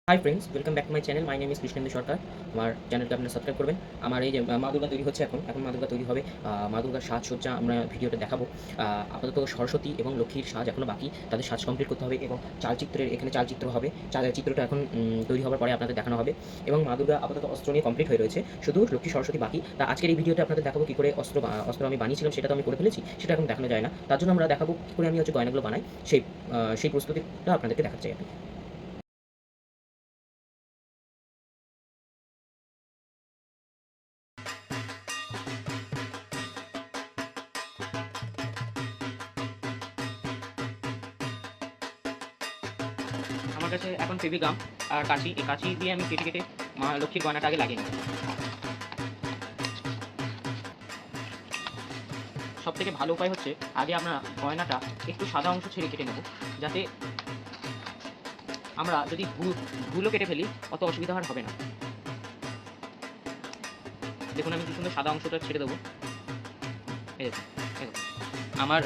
High friends, welcome back to my channel. My name is Krishnendu Sarkar. আমার চ্যানেলটা আপনারা subscribe করবেন। আমার এই যে মা দুর্গা তৈরি হচ্ছে এখন মা দুর্গা তৈরি হবে। মা দুর্গার সাজসজ্জা আমরা ভিডিওতে দেখাবো। আপাতত সরস্বতী এবং লক্ষ্মীর সাজ এখনও বাকি, তাদের সাজ কমপ্লিট করতে হবে এবং এখানে চালচিত্র হবে। চিত্রটা এখন তৈরি হওয়ার পরে আপনাদের দেখানো হবে এবং মা দুর্গা আপাতত অস্ত্র নিয়ে কমপ্লিট হয়ে রয়েছে, শুধু লক্ষ্মী সরস্বতী বাকি। তা আজকের এই ভিডিওতে আপনাদের দেখাবো কী করে অস্ত্র আমি বানিয়েছিলাম, সেটা তো আমি করে ফেলেছি, সেটা এখন দেখানো যায় না। তার জন্য আমরা দেখাবো কী করে আমি গয়নাগুলো বানাই, সেই প্রস্তুতিটা আপনাদেরকে দেখাচ্ছি আমি। আমার কাছে এখন ফেভিগাম আর কাঁচি, এই কাঁচি দিয়ে আমি কেটে কেটে মা লক্ষ্মীর গয়নাটা আগে লাগিয়ে নেব। সবথেকে ভালো উপায় হচ্ছে আগে আমরা গয়নাটা একটু সাদা অংশ ছেড়ে কেটে নেব, যাতে আমরা যদি ভুলও কেটে ফেলি অত অসুবিধা আর হবে না। দেখুন আমি কি সুন্দর সাদা অংশটা ছেড়ে দেবো। এই দেখুন, এই দেখুন। আমার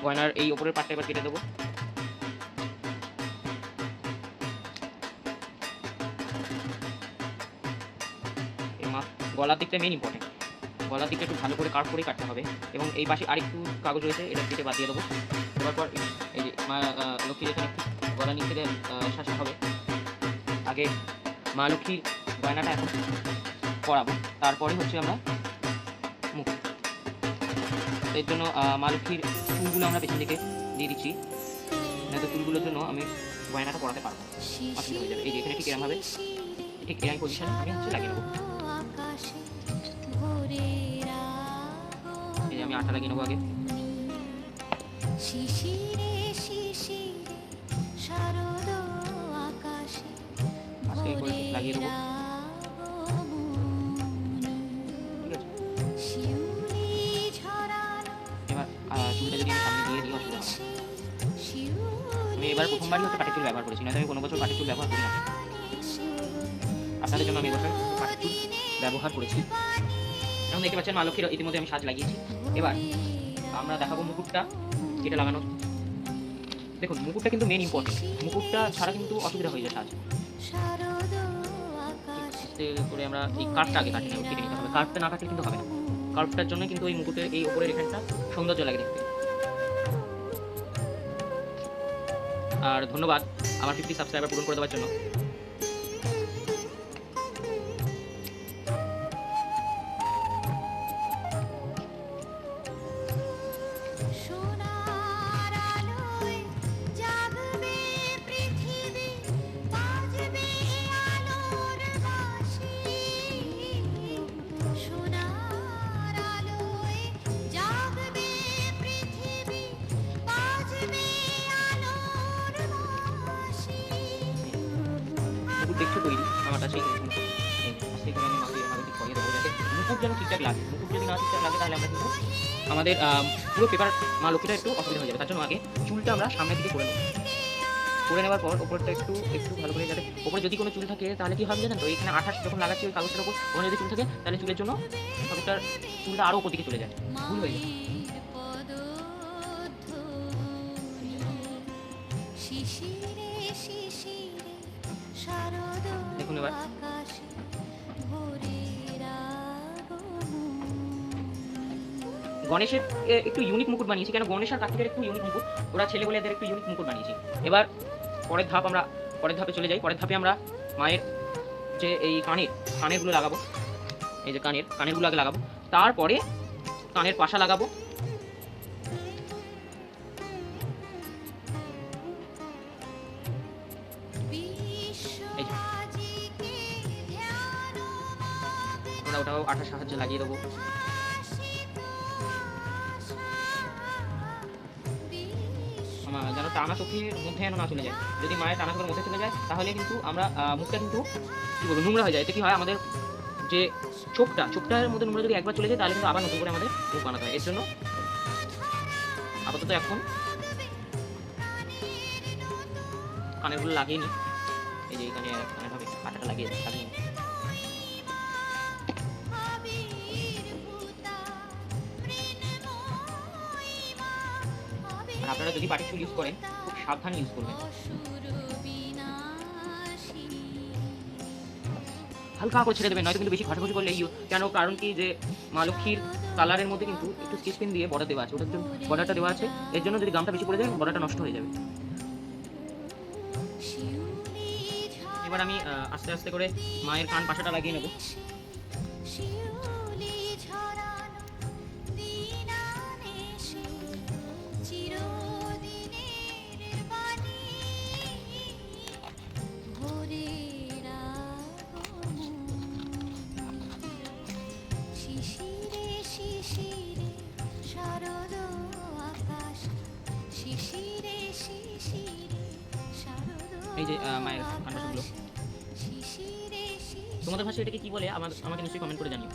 গয়নার এই ওপরের পাটটা এবার কেটে দেবো। গলার দিকটা মেন ইম্পর্টেন্ট, গলার দিকটা একটু ভালো করে কার্ভ করে কাটতে হবে এবং এই পাশে আরেকটু কাগজ রয়েছে, এটা কেটে বাদ দিয়ে দেবো। দেওয়ার পর এই যে মা লক্ষ্মীর এখানে একটু গলা নিচ থেকে শাসা হবে। আগে মা লক্ষ্মীর গয়নাটা এখন পরাবো, তারপরে হচ্ছে আমরা মুখ। এর জন্য মা লক্ষ্মীর চুলগুলো আমরা পেছন দিকে দিয়ে দিচ্ছি, নয়তো চুলগুলোর জন্য আমি গয়নাটা পরাতে পারবো, অসুবিধা হয়ে যাবে। এই যে এখানে ঠিক এরমভাবে, ঠিক এরম পজিশনে আমি লাগিয়ে নেবো। এই যে আমি আটা লাগিয়ে নেবো আগে। আজকে করে লাগিয়ে দেবো। এবার চুলটা যদি আমি সামনে দিয়ে দিই অসুবিধা হবে। আমি এবার প্রথমবারই কাঠের চুল ব্যবহার করেছি, নয়তো আমি কোনো বছর কাঠের চুল ব্যবহার করি না। আপনাদের জন্য আমি এবছর কাঠের চুল ব্যবহার করেছি। এখন দেখতে পাচ্ছেন মা লক্ষ্মীর ইতিমধ্যে আমি সাজ লাগিয়েছি। এবার আমরা দেখাবো মুকুটটা যেটা লাগানো। দেখুন মুকুটটা কিন্তু মেন ইম্পর্টেন্ট, মুকুটটা ছাড়া কিন্তু অসুবিধা হয়ে যায় সাজ। করে আমরা এই কার্ভটা আগে কেটে নিতে হবে, কার্ভটা না কাটলে কিন্তু হবে না। কার্ভটার জন্য কিন্তু ওই মুকুটের এই উপরের এখানটা সৌন্দর্য লাগে দেখতে। আর ধন্যবাদ আমার 50 সাবস্ক্রাইবার পূরণ করে দেওয়ার জন্য। দেখছো তৈরি আমার কাছে আমি মাকে করিয়ে দেবো, যাতে মুকুট যেন ঠিকঠাক লাগে। মুকুট যদি না ঠিকঠাক লাগে তাহলে আমরা কিন্তু আমাদের পুরো পেপার মা লক্ষ্মীটা একটু অসুবিধা হয়ে যাবে। তার জন্য আগে চুলটা আমরা সামনের দিকে করে নেব। করে নেওয়ার পর ওপরটা একটু ভালো করে, যাতে ওপরে যদি কোনো চুল থাকে তাহলে কি হবে জানেন তো, এখানে আঠাশ যখন লাগাচ্ছি ওই কাগজটার ওপর, ওখানে যদি চুল থাকে তাহলে চুলের জন্য ঠাকুরটার চুলটা আরও ওপর দিকে চলে যায়, ভুল হয়ে যায়। দেখুন এবার গণেশের একটু ইউনিক মুকুট বানিয়েছি, কেন গণেশ আর কার্তিকের একটু ইউনিক মুকুট, ওরা ছেলে বলে এদের একটু ইউনিক মুকুট বানিয়েছি। এবার পরের ধাপে চলে যাই। পরের ধাপে আমরা মায়ের যে এই কানেরগুলো লাগাবো। এই যে কানেরগুলো আগে লাগাবো, তারপরে কানের পাশা লাগাবো। ওটাও আঠার সাহায্যে লাগিয়ে দেবো। যেন টানা চোখের মধ্যে যেন না চলে যায়। যদি মায়ের টানা চোখের মধ্যে চলে যায় তাহলে কিন্তু আমরা মুখটা কিন্তু কী বলবো নোংরা হয়ে যায়। এতে কী হয়, আমাদের যে চোখটার মধ্যে নোংরা যদি একবার চলে যায় তাহলে কিন্তু আবার নতুন করে আমাদের মুখ বানাতে হয়। এর জন্য আপাতত এখন কানেরগুলো লাগিয়ে নিই। এই যে এখানে কানেরভাবে আটাটা লাগিয়ে নিই। আপনারা যদি বাটির চুল ইউজ করেন খুব সাবধানে ইউজ করবেন। হালকা করে ছেড়ে দেবেন, নয়তো কিন্তু বেশি ঘষাঘষি করলে কারণ কি যে মা লক্ষ্মীর কালারের মধ্যে কিন্তু একটু স্কেচ পেন দিয়ে বর্ডার দেওয়া আছে, ওটার জন্য বর্ডারটা দেওয়া আছে, এর জন্য যদি গামটা বেশি পড়ে যায় বর্ডারটা নষ্ট হয়ে যাবে। এবার আমি আস্তে আস্তে করে মায়ের কান পাশাটা লাগিয়ে নেব। এই যে মায়ের কান পাশাগুলো, তোমাদের ভাষায় এটাকে কি বলে আমাকে নিশ্চয়ই কমেন্ট করে জানিও।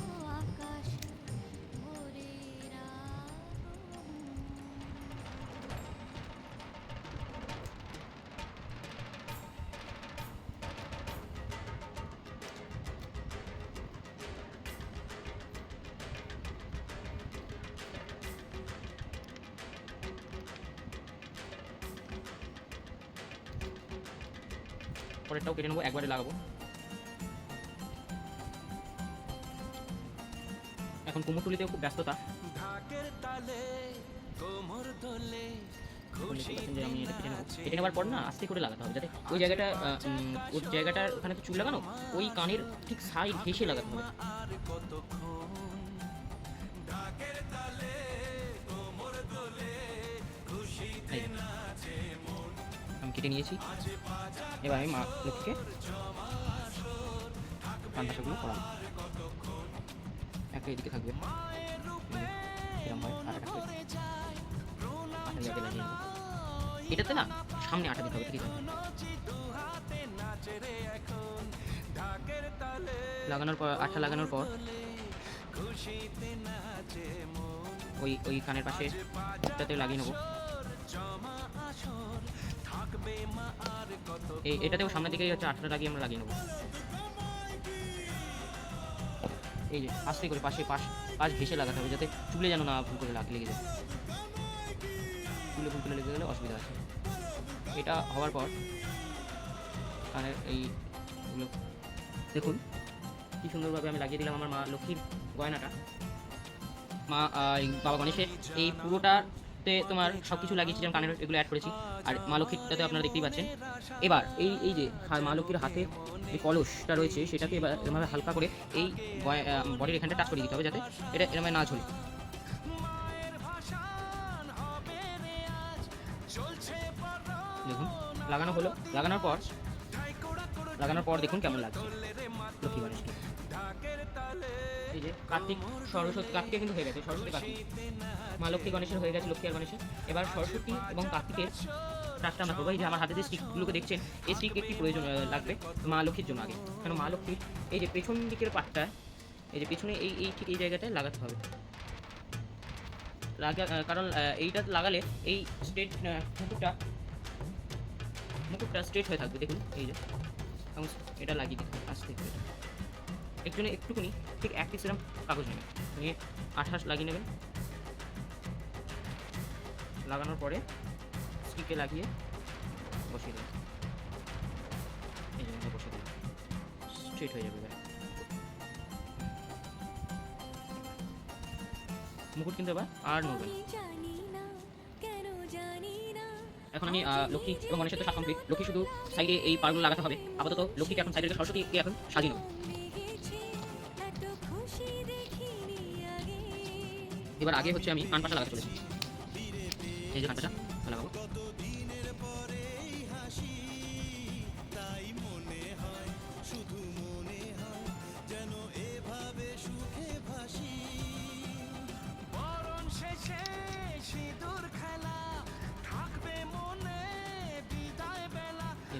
পরেরটাও কেটে নেবো, একবারে লাগাবো। এখন কুমোরটুলিতেও খুব ব্যস্ততা, যে আমি এটা কেটে নেবো। কেটে নেওয়ার পর না আস্তে করে লাগাতে হবে, যাতে ওই জায়গাটার ওখানে তো চুল লাগানো, ওই কানের ঠিক সাইড ঘেঁষে লাগাতে হবে। আমি কেটে নিয়েছি, এবার আমি মা লক্ষ্মীকে কান পাশাগুলো করাবো। একটা এদিকে থাকবে, এরকম হয় আটাটা করে আটা জায়গায় লাগিয়ে নেব। এটাতে না সামনে আটা দিতে হবে, ঠিক আছে? আটা লাগানোর পর ওই কানের পাশে ওটাতে লাগিয়ে নেবো। এটাতেও সামনের দিকে হচ্ছে আটাটা লাগিয়ে আমরা লাগিয়ে নেবো। এই যে আস্তে করে পাশ ঘেঁষে লাগাতে হবে, যাতে চুলে যেন না ভুল করে লেগে যায়। চুলে ভুল করে লেগে গেলে অসুবিধা আছে। এটা হওয়ার পর কানের এইগুলো দেখুন কি সুন্দরভাবে আমি লাগিয়ে দিলাম আমার মা লক্ষ্মীর গয়নাটা। বাবা গণেশের এই পুরোটাতে তোমার সব কিছু লাগিয়েছি, যেমন কানের এগুলো অ্যাড করেছি, আর মা লক্ষ্মীরটাতে আপনারা দেখতেই পাচ্ছেন। এবার এই যে মা লক্ষ্মীর হাতে যে কলসটা রয়েছে সেটাকে এবার এরমভাবে হালকা করে এই বডির এখানটা টাচ করে দিতে হবে, যাতে এটা এরমভাবে না ঝোলে। দেখুন লাগানো হলো, লাগানোর পর দেখুন কেমন লাগছে লক্ষ্মী গণেশকে। এই যে কার্তিকে কিন্তু হয়ে গেছে, সরস্বতী কার্তিক, মা লক্ষ্মী গণেশের হয়ে গেছে, লক্ষ্মী আর গণেশের। এবার সরস্বতী এবং কার্তিকের টাচটা আমরা করবো। এই যে আমার হাতে যে স্টিকগুলোকে দেখছেন, এই স্টিকের কি প্রয়োজন লাগবে মা লক্ষ্মীর জন্য আগে, কারণ মা লক্ষ্মীর এই যে পেছন দিকের পাটটা, এই যে পেছনে ঠিক এই জায়গাটায় লাগাতে হবে। কারণ এইটা লাগালে এই মুকুটটা স্ট্রেট হয়ে থাকবে। দেখুন এই যে এটা লাগিয়ে দিতে আস্তে একটুখানি ঠিক 1 পিস এরকম কাগজ নেবেন, নিয়ে আঠাশ লাগিয়ে নেবেন। লাগানোর পরে স্টিকে লাগিয়ে বসিয়ে দেবেন, এই যে বসিয়ে দেবেন, স্ট্রেট হয়ে যাবে। মুকুট কিন্তু এবার আর নড়বে না। এখন আমি লক্ষ্মী এবং গণেশের তো সব কমপ্লিট। লক্ষ্মী শুধু সাইডে এই পাড়গুলো লাগাতে হবে আপাতত। লক্ষ্মীকে এখন সাইডে সরস্বতীকে এখন সাজিয়ে নেব। এবার আগে হচ্ছে আমি কান পাশা লাগাতে চলেছি। এই যে কান পাশা লাগাবো।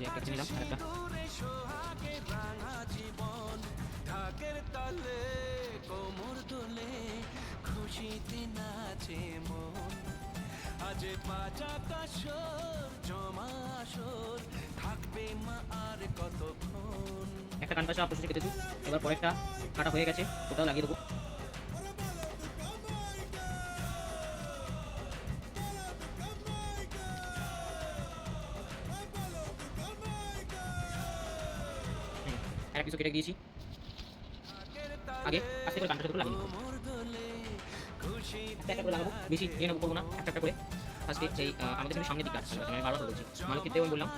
একটা নিলাম আরেকটা। একটা কান পাশা অবশ্যই কেটেছি, এবার পরেরটা কাটা হয়ে গেছে, ওটাও লাগিয়ে দেবো। কিছু কেটে দিয়েছি, আগে আস্তে করে কানটার সাথে লাগিয়ে নিব। একটা করে লাগাবো, বেশি নিয়ে নেবো, করবো না, একটা করে। আজকে এই আমাদের কিন্তু সামনের দিকে আসছে, আমি বারবার বলছি মালকিতেও আমি বললাম।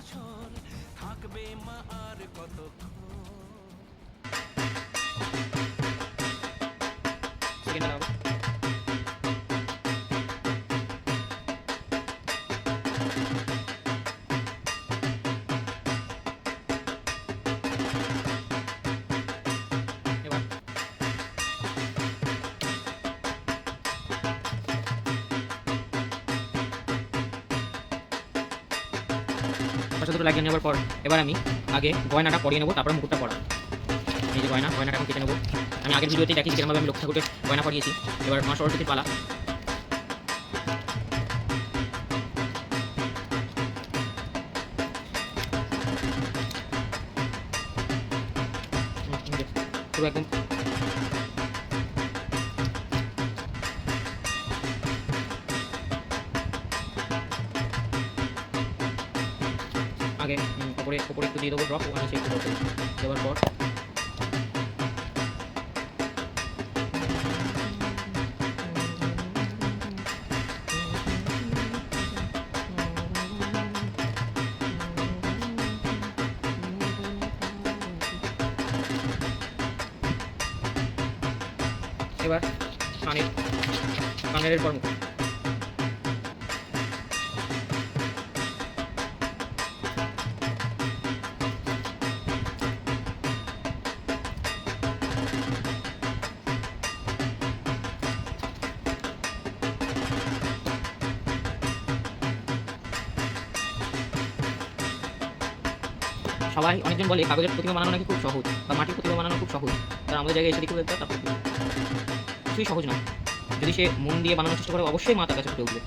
সেকেন্ডটা লাগাবো। এবার পাশে দুটো লাগিয়ে নেওয়ার পর এবার আমি আগে গয়নাটা পরিয়ে নেবো, তারপর মুকুটটা পরা। এই যে গয়নাটা এখন কেটে নেবো। আমি আগের ভিডিওতে দেখি যেরকমভাবে আমি লক্ষ্মী ঠাকুরকে গয়না পরিয়েছি। এবার মা সরস্বতীর পালা। পুরো একদম আগে উপরে একটু দিয়ে দেবো ড্রপ, ওখানে একটু ড্রপ দেওয়ার পর এবার কানের পর মুকুট। সবাই অনেকজন বলে কাগজের প্রতিমা বানানো নাকি খুব সহজ, বা মাটির প্রতিমা বানানো খুব সহজ। তারা আমাদের জায়গায় এসে দেখে বলতে তারপর কিছুই সহজ নয়। যদি সে মন দিয়ে বানানোর চেষ্টা করে, অবশ্যই মা তার কাছে ফুটে উঠবে।